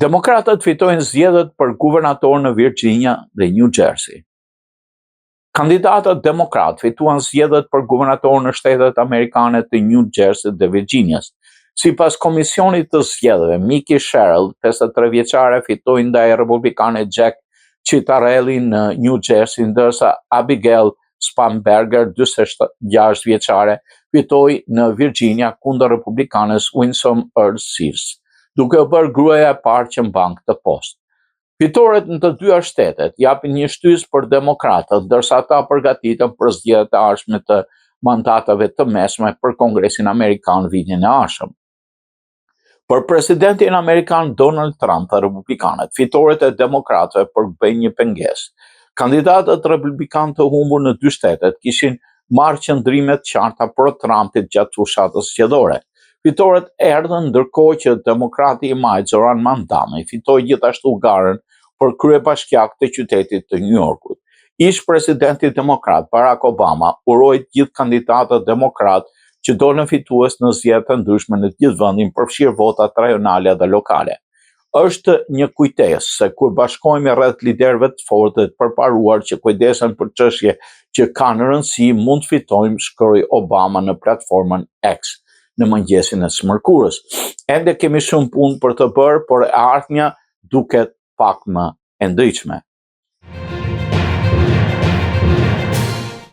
Demokratët fitojnë zgjedhjet për guvernator në Virginia dhe New Jersey. Kandidatët demokrat fituan zgjedhjet për guvernator në shtetet amerikane të New Jersey dhe Virginias. Sipas komisionit të zgjedhjeve, Mickey Sherrill, 53 vjeçare, fitoi ndaj republikane Jack Ciattarelli në New Jersey, ndërsa Abigail Spanberger, 46 vjeçare, fitoi në Virginia kundër republikanes Winsome Earl Sears, duke u bërë gruaja e parë që mban këtë post. Fitoret në të dyja shtetet japin një shtysë për demokratët, ndërsa ata përgatiten për zgjedhjet e ardhshme të mandateve të mesme për Kongresin Amerikan vitin e ardhshëm. Për presidentin Amerikan Donald Trump dhe republikanët, fitoret e demokratëve bëjnë një pengesë. Kandidatët republikanë të humbur në dy shtetet kishin marrë qëndrime të qarta pro Trumpit gjatë fushatës zgjedhore. Fitoret erdhën ndërkohë që demokrati i majtë Zoran Mandami fitoi gjithashtu garën për kryebashkiak të qytetit të New Yorkut. Ish presidenti demokrat Barack Obama uroi gjithë kandidatët demokrat që dolën fitues në zgjedhjet e ndryshme në gjithë vendin, përfshirë votat rajonale dhe lokale. Është një kujtesë se kur bashkohemi rreth liderëve të fortë dhe të përparuar që kujdesen për çështje që kanë rëndësi, mund të fitojmë, shkroi Obama në platformën X në mëngjesin e së mërkurës. Ende kemi shumë punë për të bërë, por e ardhmja duket pak më e ndritshme.